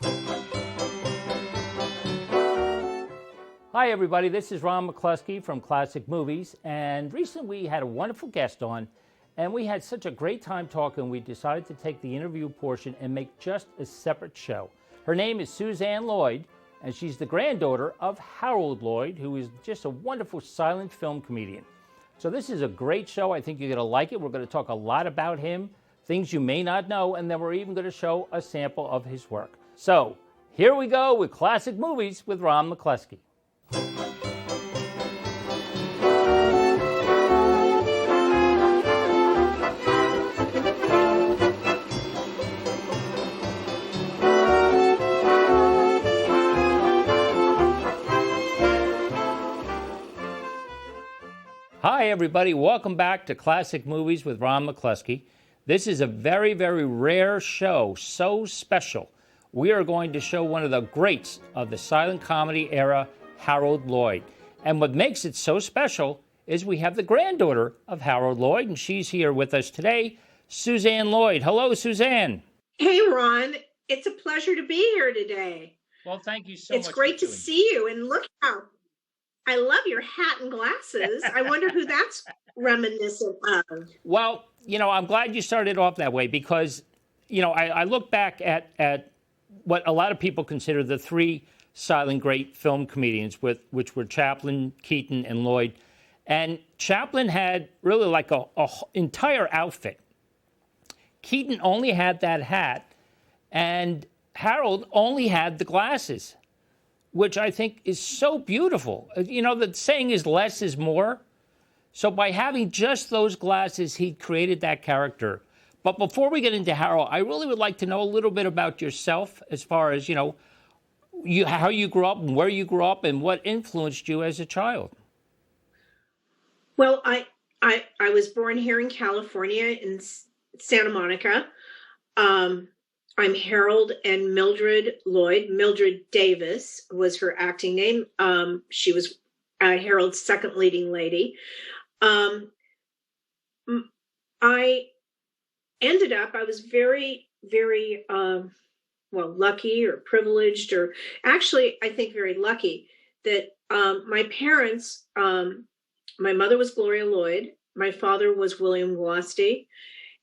Hi, everybody. This is Ron MacCloskey from Classic Movies. And recently we had a wonderful guest on, and we had such a great time talking, we decided to take the interview portion and make just a separate show. Her name is Suzanne Lloyd, and she's the granddaughter of Harold Lloyd, who is just a wonderful silent film comedian. So this is a great show. I think you're going to like it. We're going to talk a lot about him, things you may not know, and then we're even going to show a sample of his work. So here we go with Classic Movies with Ron MacCloskey. Hi, everybody. Welcome back to Classic Movies with Ron MacCloskey. This is a very, very rare show, so special. We are going to show one of the greats of the silent comedy era, Harold Lloyd. And what makes it so special is we have the granddaughter of Harold Lloyd, and she's here with us today, Suzanne Lloyd. Hello, Suzanne. Hey, Ron. It's a pleasure to be here today. Well, thank you so much. It's great to see you, and look how I love your hat and glasses. I wonder who that's reminiscent of. Well, I'm glad you started off that way because, I look back at what a lot of people consider the three silent great film comedians, which were Chaplin, Keaton, and Lloyd. And Chaplin had really like a entire outfit. Keaton only had that hat, and Harold only had the glasses, which I think is so beautiful. The saying is less is more. So by having just those glasses, he created that character. But before we get into Harold, I really would like to know a little bit about yourself as far as, how you grew up and where you grew up and what influenced you as a child. Well, I was born here in California in Santa Monica. I'm Harold and Mildred Lloyd. Mildred Davis was her acting name. She was Harold's second leading lady. I ended up, I was very, very, lucky or privileged, or actually, I think very lucky that my parents, my mother was Gloria Lloyd. My father was William Gloucester.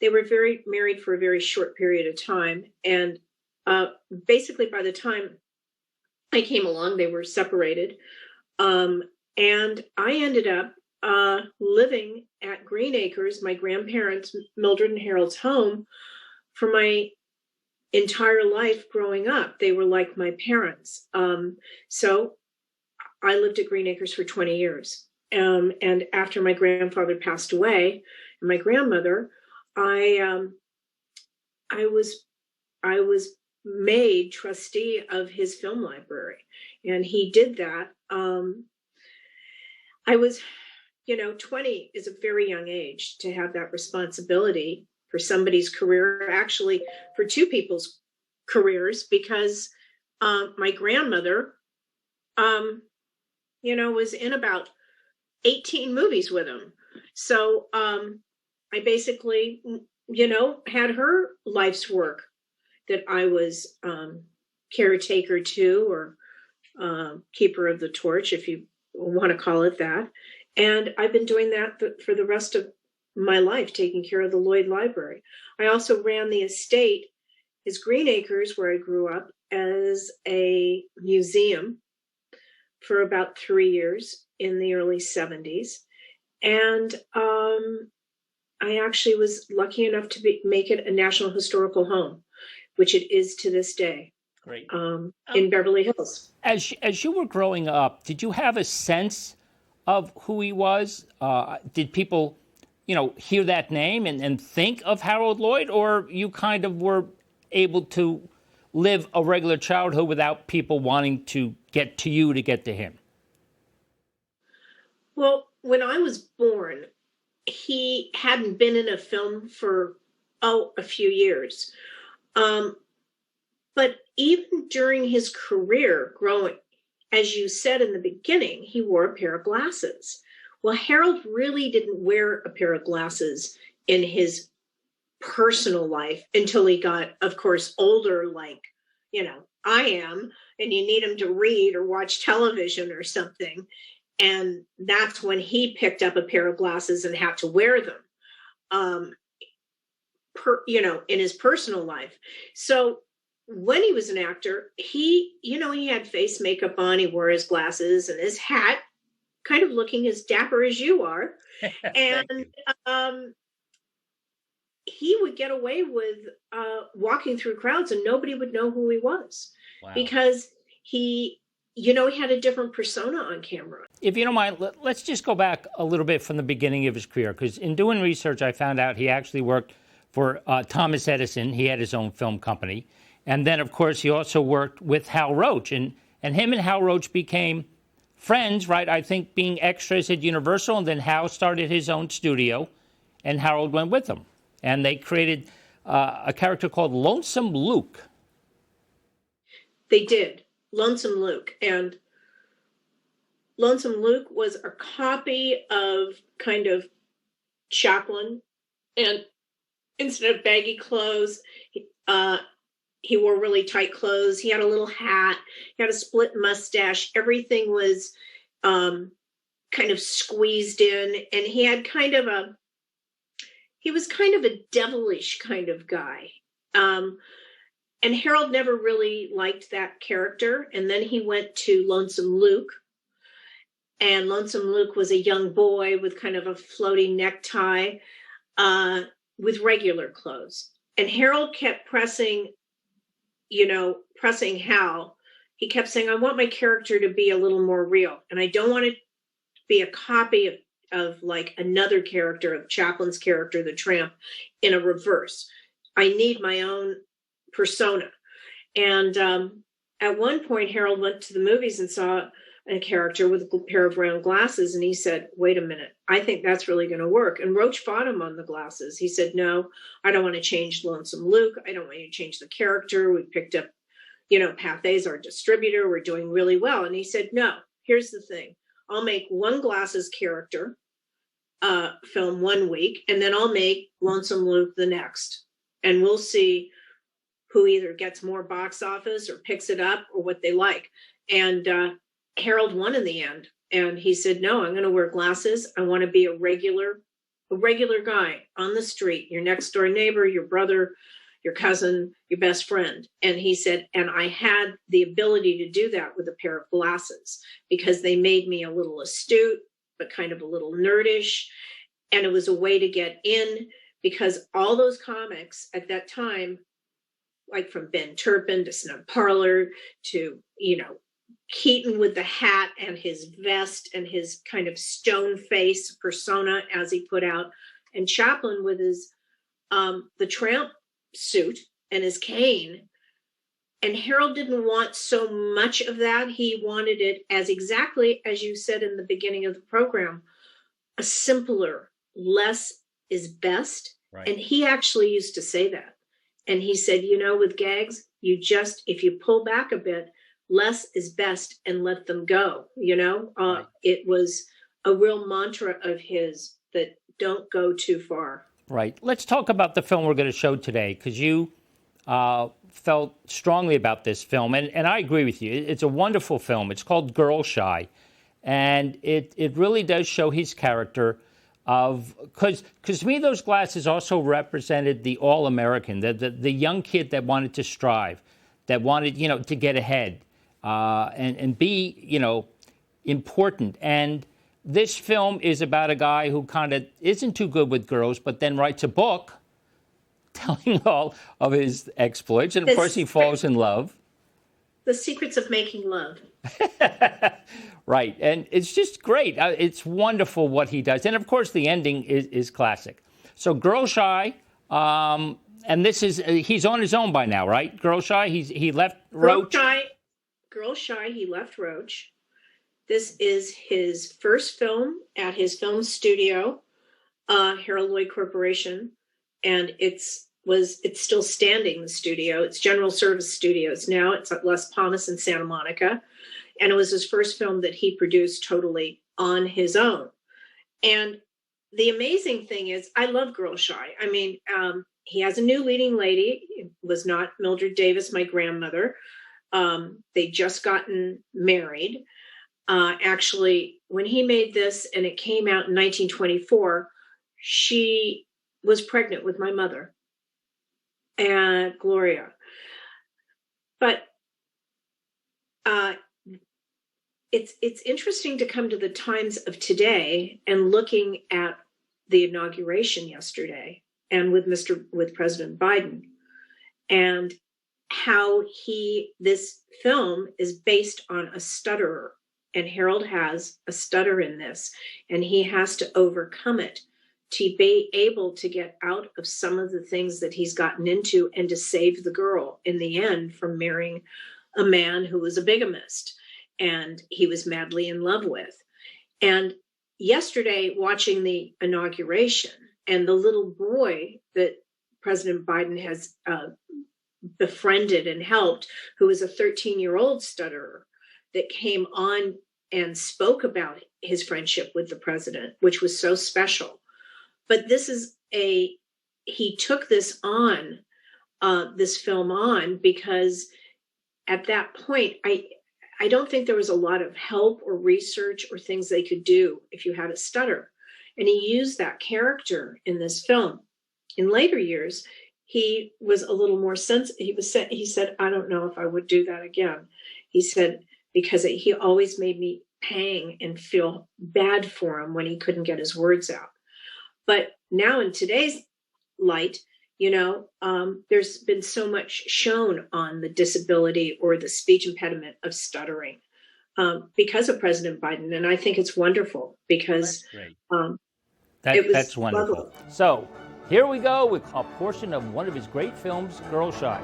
They were married for a very short period of time. And basically by the time I came along, they were separated. And I ended up living at Green Acres, my grandparents, Mildred and Harold's home, for my entire life growing up. They were like my parents. So I lived at Green Acres for 20 years. And after my grandfather passed away, and my grandmother, I was made trustee of his film library, and he did that. I was, 20 is a very young age to have that responsibility for somebody's career, actually for two people's careers, because my grandmother, was in about 18 movies with him. So I basically, had her life's work that I was caretaker to, or keeper of the torch, if you want to call it that. And I've been doing that for the rest of my life, taking care of the Lloyd Library. I also ran the estate, as Green Acres, where I grew up, as a museum for about 3 years in the early 70s. And I actually was lucky enough to make it a National Historical Home, which it is to this day. Great. In Beverly Hills. As you were growing up, did you have a sense of who he was? Did people, hear that name and think of Harold Lloyd, or you kind of were able to live a regular childhood without people wanting to get to you to get to him? Well, when I was born, he hadn't been in a film for, a few years. But even during his career growing, as you said in the beginning, he wore a pair of glasses. Well, Harold really didn't wear a pair of glasses in his personal life until he got, of course, older, like I am, and you need him to read or watch television or something. And that's when he picked up a pair of glasses and had to wear them, in his personal life. So when he was an actor, he had face makeup on, he wore his glasses and his hat, kind of looking as dapper as you are. And he would get away with walking through crowds and nobody would know who he was. Wow. Because he had a different persona on camera. If you don't mind, let's just go back a little bit from the beginning of his career, because in doing research, I found out he actually worked for Thomas Edison. He had his own film company. And then, of course, he also worked with Hal Roach. And him and Hal Roach became friends, right? I think being extras at Universal. And then Hal started his own studio, and Harold went with him. And they created a character called Lonesome Luke. They did. Lonesome Luke. And Lonesome Luke was a copy of kind of Chaplin. And instead of baggy clothes, he wore really tight clothes. He had a little hat. He had a split mustache. Everything was kind of squeezed in. And he had he was kind of a devilish kind of guy. And Harold never really liked that character. And then he went to Lonesome Luke. And Lonesome Luke was a young boy with kind of a floating necktie with regular clothes. And Harold kept pressing Hal. He kept saying, I want my character to be a little more real. And I don't want it to be a copy of like another character, of Chaplin's character, the tramp, in a reverse. I need my own persona. And at one point, Harold went to the movies and saw a character with a pair of round glasses. And he said, wait a minute, I think that's really going to work. And Roach fought him on the glasses. He said, no, I don't want to change Lonesome Luke. I don't want you to change the character. We picked up, Pathé's our distributor. We're doing really well. And he said, no, here's the thing. I'll make one glasses character film 1 week, and then I'll make Lonesome Luke the next. And we'll see who either gets more box office or picks it up or what they like. And Harold won in the end. And he said, no, I'm going to wear glasses. I want to be a regular guy on the street, your next door neighbor, your brother, your cousin, your best friend. And he said, and I had the ability to do that with a pair of glasses because they made me a little astute, but kind of a little nerdish. And it was a way to get in, because all those comics at that time, like from Ben Turpin to Snug Parlor to, Keaton with the hat and his vest and his kind of stone face persona, as he put out, and Chaplin with his the tramp suit and his cane. And Harold didn't want so much of that. He wanted it as, exactly as you said in the beginning of the program, a simpler, less is best. Right. And he actually used to say that. And he said, with gags, if you pull back a bit, less is best and let them go. Right. It was a real mantra of his that don't go too far. Right. Let's talk about the film we're going to show today, because you felt strongly about this film. And I agree with you. It's a wonderful film. It's called Girl Shy. And it really does show his character because to me, those glasses also represented the all-American, the young kid that wanted to strive, that wanted, to get ahead and be, important. And this film is about a guy who kind of isn't too good with girls, but then writes a book telling all of his exploits. And, of course, he falls in love. The Secrets of Making Love. Right. And it's just great. It's wonderful what he does. And, of course, the ending is classic. So Girl Shy, and this is, he's on his own by now, right? Girl Shy, he left Roach. Girl Shy, he left Roach. This is his first film at his film studio, Harold Lloyd Corporation. And it's still standing, the studio. It's General Service Studios now. It's at Las Palmas in Santa Monica. And it was his first film that he produced totally on his own. And the amazing thing is, I love Girl Shy. I mean, he has a new leading lady. It was not Mildred Davis, my grandmother. They just gotten married. Actually, when he made this and it came out in 1924, she was pregnant with my mother, and Gloria. But it's interesting to come to the times of today and looking at the inauguration yesterday and with President Biden, and how this film is based on a stutterer, and Harold has a stutter in this, and he has to overcome it to be able to get out of some of the things that he's gotten into and to save the girl in the end from marrying a man who was a bigamist and he was madly in love with. And yesterday, watching the inauguration and the little boy that President Biden has befriended and helped, who is a 13-year-old stutterer, that came on and spoke about his friendship with the president, which was so special. But he took this on, this film on, because at that point, I don't think there was a lot of help or research or things they could do if you had a stutter. And he used that character in this film. In later years, he was a little more sensitive. He said, I don't know if I would do that again. He said, because he always made me pang and feel bad for him when he couldn't get his words out. But now in today's light, there's been so much shown on the disability or the speech impediment of stuttering because of President Biden. And I think it's wonderful because that's wonderful. Lovely. So here we go with a portion of one of his great films, Girl Shot.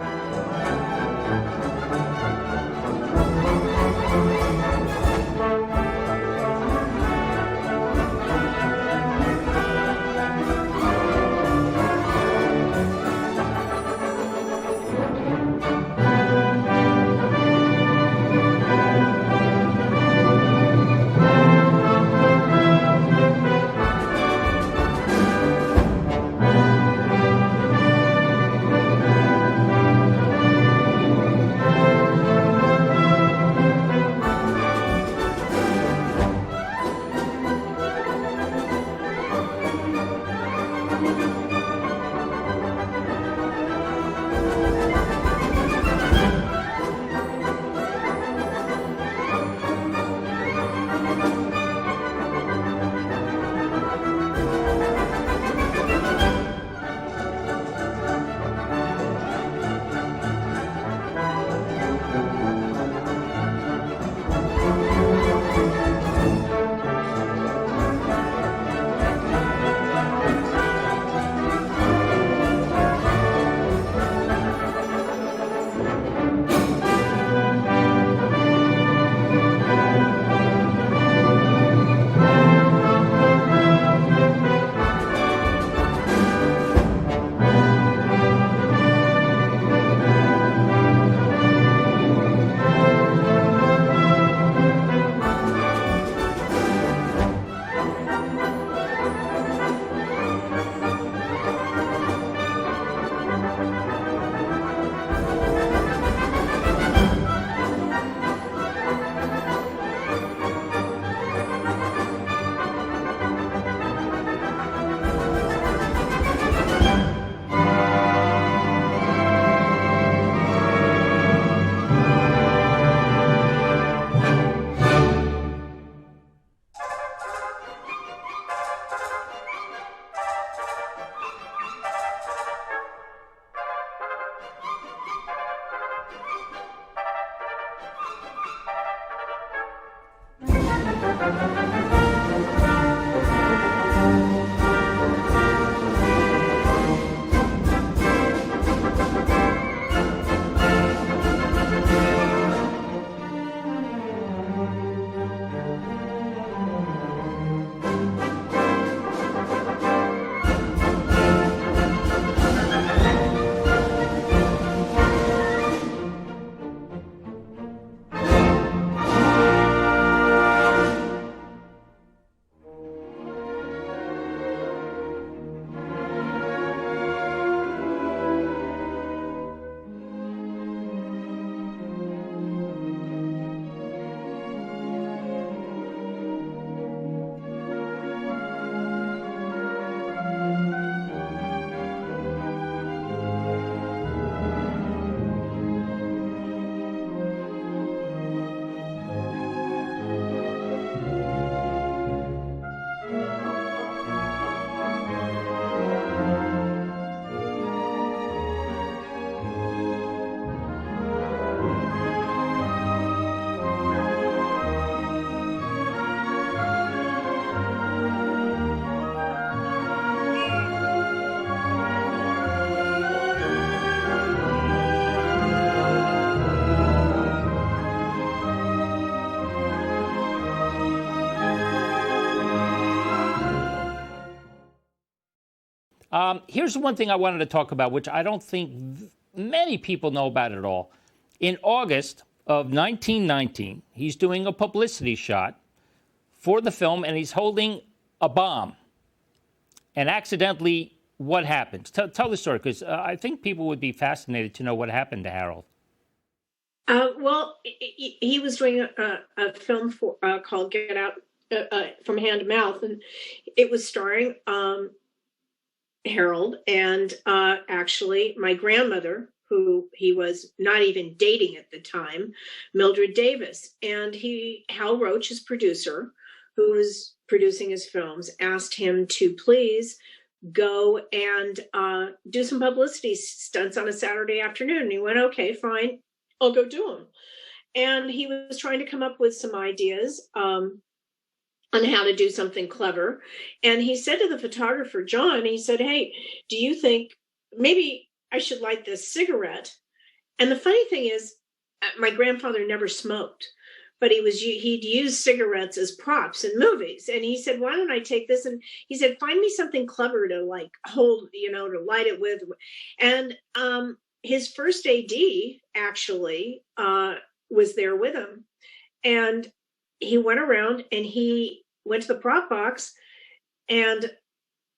Here's one thing I wanted to talk about, which I don't think many people know about at all. In August of 1919, he's doing a publicity shot for the film, and he's holding a bomb. And accidentally, what happens? Tell the story, because I think people would be fascinated to know what happened to Harold. Well, he was doing a film called Get Out from Hand to Mouth, and it was starring Harold and actually my grandmother, who he was not even dating at the time, Mildred Davis. And Hal Roach, his producer, who was producing his films, asked him to please go and do some publicity stunts on a Saturday afternoon. And he went, okay, fine, I'll go do them. And he was trying to come up with some ideas on how to do something clever. And he said to the photographer, John, he said, hey, do you think maybe I should light this cigarette? And the funny thing is, my grandfather never smoked, but he'd use cigarettes as props in movies. And he said, why don't I take this? And he said, find me something clever to like hold, to light it with. And his first AD actually was there with him. And he went around and he went to the prop box, and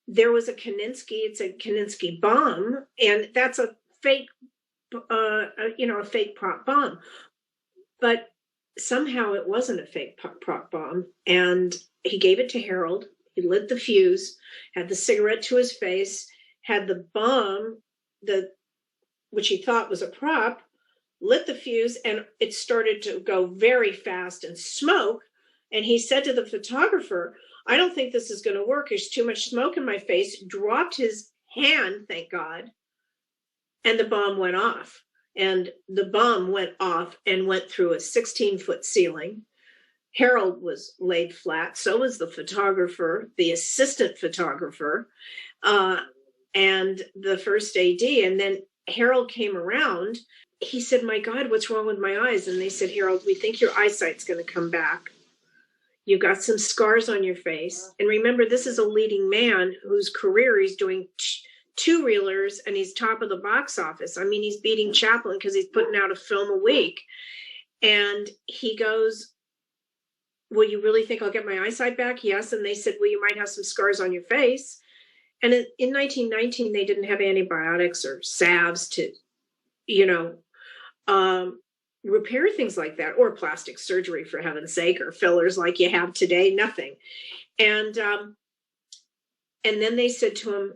there was a it's a Kaninsky bomb, and that's a fake, a fake prop bomb. But somehow it wasn't a fake prop bomb. And he gave it to Harold. He lit the fuse, had the cigarette to his face, had the bomb, which he thought was a prop, lit the fuse, and it started to go very fast and smoke. And he said to the photographer, I don't think this is going to work. There's too much smoke in my face. Dropped his hand, thank God. And the bomb went off. And the bomb went off and went through a 16-foot ceiling. Harold was laid flat. So was the photographer, the assistant photographer, and the first AD. And then Harold came around. He said, my God, what's wrong with my eyes? And they said, Harold, we think your eyesight's going to come back. You've got some scars on your face. And remember, this is a leading man whose career he's doing two-reelers, and he's top of the box office. I mean, he's beating Chaplin because he's putting out a film a week. And he goes, well, you really think I'll get my eyesight back? Yes. And they said, well, you might have some scars on your face. And in 1919, they didn't have antibiotics or salves to, repair things like that, or plastic surgery, for heaven's sake, or fillers like you have today, nothing. And then they said to him,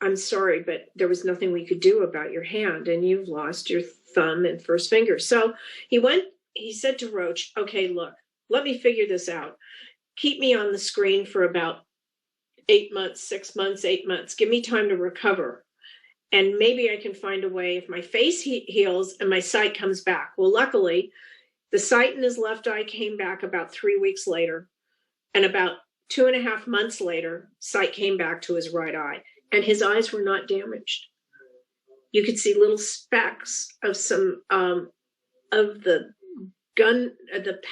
I'm sorry, but there was nothing we could do about your hand, and you've lost your thumb and first finger. So he said to Roach, okay, look, let me figure this out. Keep me on the screen for about 8 months, 6 months, 8 months. Give me time to recover. And maybe I can find a way, if my face heals and my sight comes back. Well, luckily, the sight in his left eye came back about 3 weeks later. And about 2.5 months later, sight came back to his right eye. And his eyes were not damaged. You could see little specks of some of the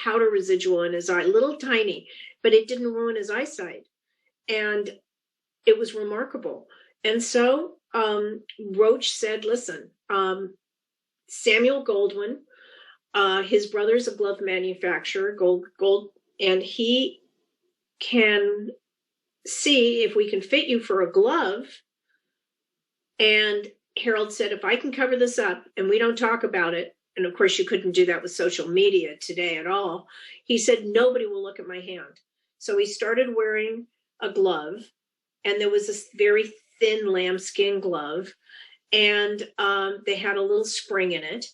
powder residual in his eye, little tiny, but it didn't ruin his eyesight. And it was remarkable. And so Roach said, listen, Samuel Goldwyn, his brother's a glove manufacturer, Gold, and he can see if we can fit you for a glove. And Harold said, if I can cover this up and we don't talk about it, and of course you couldn't do that with social media today at all, he said, nobody will look at my hand. So he started wearing a glove, and there was this very thin lambskin glove, and they had a little spring in it.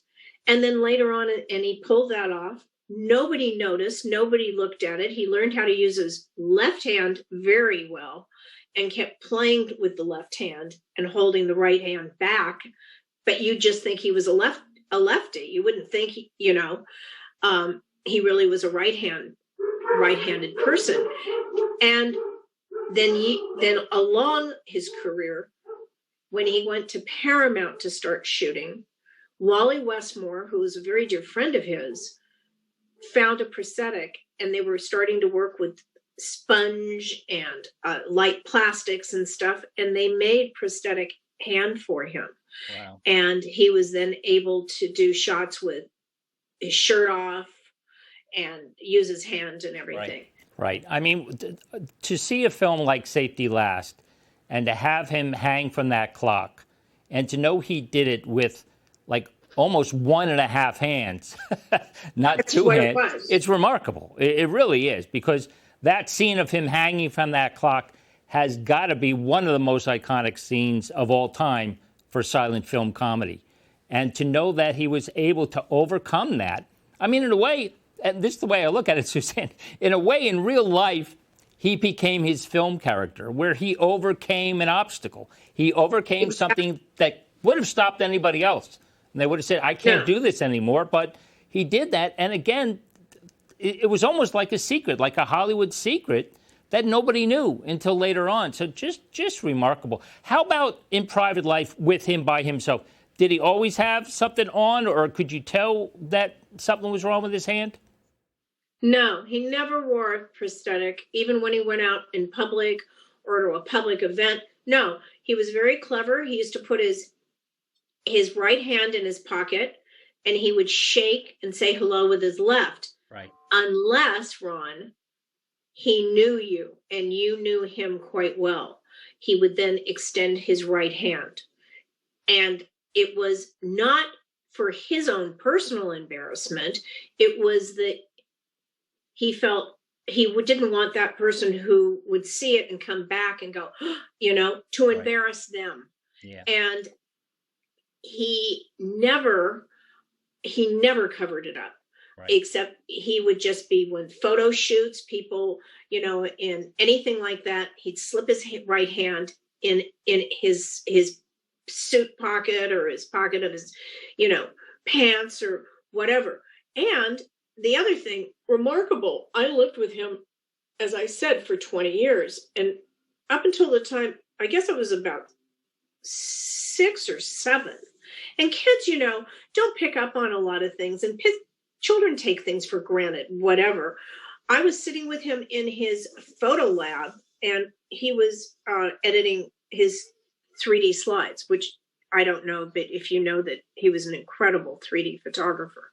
And then later on, and he pulled that off. Nobody noticed. Nobody looked at it. He learned how to use his left hand very well and kept playing with the left hand and holding the right hand back. But you just think he was a a lefty. You wouldn't think he really was a right-handed person. And then along his career, when he went to Paramount to start shooting, Wally Westmore, who was a very dear friend of his, found a prosthetic, and they were starting to work with sponge and light plastics and stuff, and they made prosthetic hand for him. Wow. And he was then able to do shots with his shirt off and use his hand and everything. Right. I mean, to see a film like Safety Last and to have him hang from that clock and to know he did it with like almost 1.5 hands, not That's 2 what hands. it was. It's remarkable. It really is, because that scene of him hanging from that clock has got to be one of the most iconic scenes of all time for silent film comedy. And to know that he was able to overcome that, I mean, in a way, and this is the way I look at it, Suzanne, in a way, in real life, he became his film character, where he overcame an obstacle. He overcame something that would have stopped anybody else. And they would have said, I can't do this anymore. But he did that. And again, it was almost like a secret, like a Hollywood secret that nobody knew until later on. So just remarkable. How about in private life with him by himself? Did he always have something on, or could you tell that something was wrong with his hand? No, he never wore a prosthetic, even when he went out in public or to a public event. No, he was very clever. He used to put his right hand in his pocket, and he would shake and say hello with his left. Right. Unless, Ron, he knew you and you knew him quite well, he would then extend his right hand. And it was not for his own personal embarrassment. It was that he felt he didn't want that person who would see it and come back and go, to embarrass them. Yeah. And he never covered it up. Right. Except he would just be when photo shoots, people, in anything like that, he'd slip his right hand in his suit pocket or his pocket of his, pants or whatever. And the other thing, remarkable, I lived with him, as I said, for 20 years. And up until the time, I guess it was about 6 or 7. And kids, don't pick up on a lot of things. And children take things for granted, whatever. I was sitting with him in his photo lab, and he was editing his 3D slides, which I don't know, but if you know that he was an incredible 3D photographer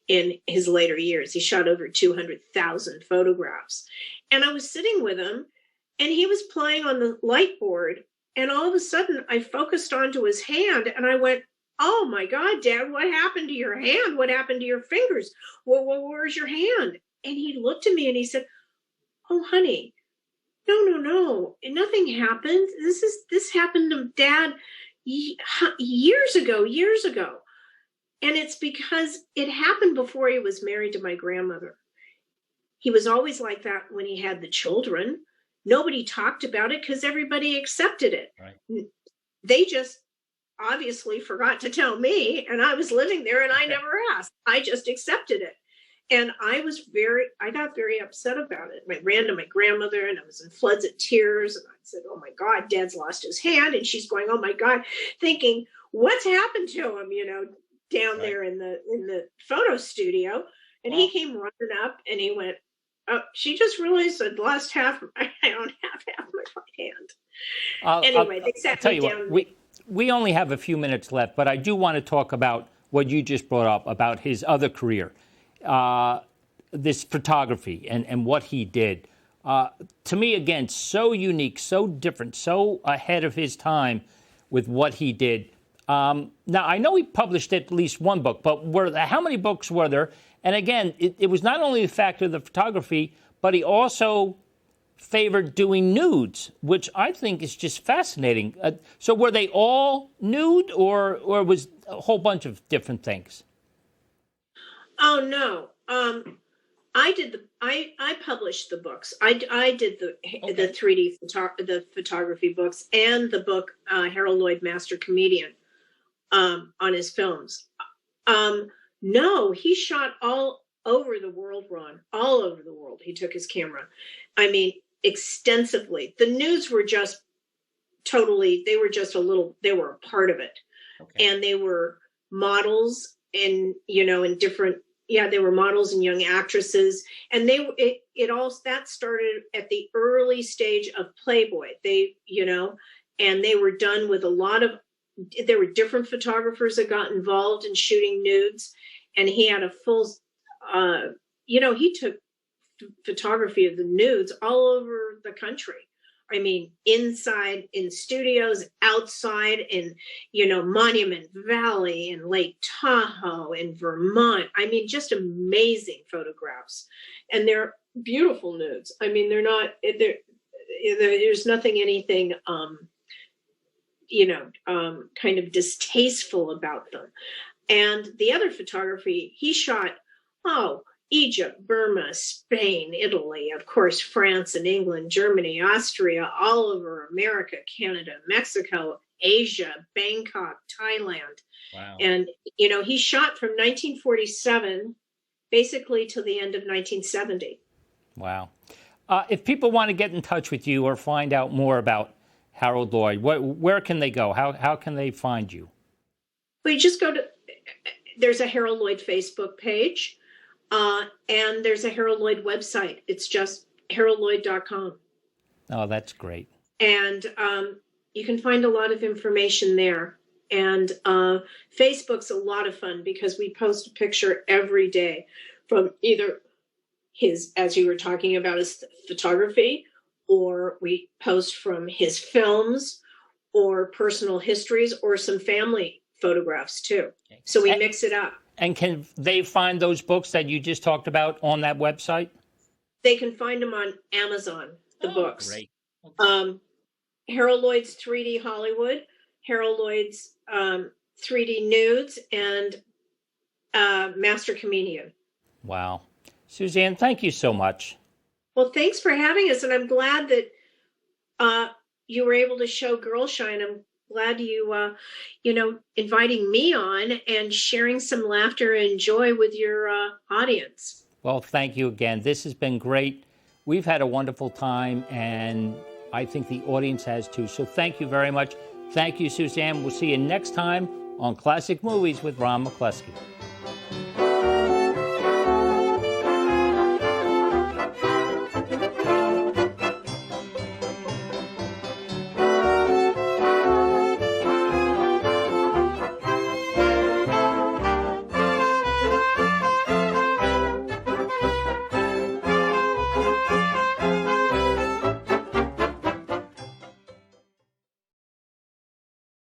in his later years. He shot over 200,000 photographs. And I was sitting with him, and he was playing on the light board, and all of a sudden I focused onto his hand, and I went, oh my God, Dad, what happened to your hand? What happened to your fingers? Well, where's your hand? And he looked at me and he said, oh, honey, no, nothing happened. This happened to Dad years ago. And it's because it happened before he was married to my grandmother. He was always like that when he had the children. Nobody talked about it because everybody accepted it. Right. They just obviously forgot to tell me, and I was living there and I never asked. I just accepted it. And I got very upset about it. I ran to my grandmother and I was in floods of tears. And I said, oh my God, Dad's lost his hand. And she's going, oh my God, thinking, what's happened to him, down there in the photo studio. And he came running up and he went, oh, she just realized I'd lost I don't have half my right hand. Anyway, they sat me down. We only have a few minutes left, but I do want to talk about what you just brought up about his other career, this photography and what he did. To me, again, so unique, so different, so ahead of his time with what he did. Now, I know he published at least one book, but how many books were there? And again, it was not only the fact of the photography, but he also favored doing nudes, which I think is just fascinating. So were they all nude, or was a whole bunch of different things? Oh no, I published the books. I did the 3D the photography books and the book Harold Lloyd, Master Comedian, on his films. No, he shot all over the world, Ron, all over the world. He took his camera. I mean, extensively. The nudes were just totally, they were just a little, they were a part of it. Okay. And they were models and, you know, in different, yeah, they were models and young actresses. And it all, that started at the early stage of Playboy. They, you know, and they were done with a lot of, there were different photographers that got involved in shooting nudes. And he had a full, you know, he took photography of the nudes all over the country. I mean, inside in studios, outside in, you know, Monument Valley and Lake Tahoe in Vermont. I mean, just amazing photographs. And they're beautiful nudes. I mean, they're not, there's nothing, anything, you know, kind of distasteful about them. And the other photography, he shot, Egypt, Burma, Spain, Italy, of course, France and England, Germany, Austria, all over America, Canada, Mexico, Asia, Bangkok, Thailand. Wow. And, you know, he shot from 1947 basically to the end of 1970. Wow. If people want to get in touch with you or find out more about Harold Lloyd, where can they go? How can they find you? Well, you just go to, there's a Harold Lloyd Facebook page. And there's a Harold Lloyd website. It's just haroldlloyd.com. Oh, that's great. And you can find a lot of information there. And Facebook's a lot of fun because we post a picture every day from either his, as you were talking about, his photography, or we post from his films or personal histories or some family photographs too. Okay. So we mix it up. And can they find those books that you just talked about on that website? They can find them on Amazon, the books. Great. Okay. Harold Lloyd's 3D Hollywood, Harold Lloyd's 3D Nudes, and Master Comedian. Wow. Suzanne, thank you so much. Well, thanks for having us. And I'm glad that you were able to show Girl Shine. I'm glad you, you know, inviting me on and sharing some laughter and joy with your audience. Well, thank you again. This has been great. We've had a wonderful time, and I think the audience has too. So thank you very much. Thank you, Suzanne. We'll see you next time on Classic Movies with Ron MacCloskey.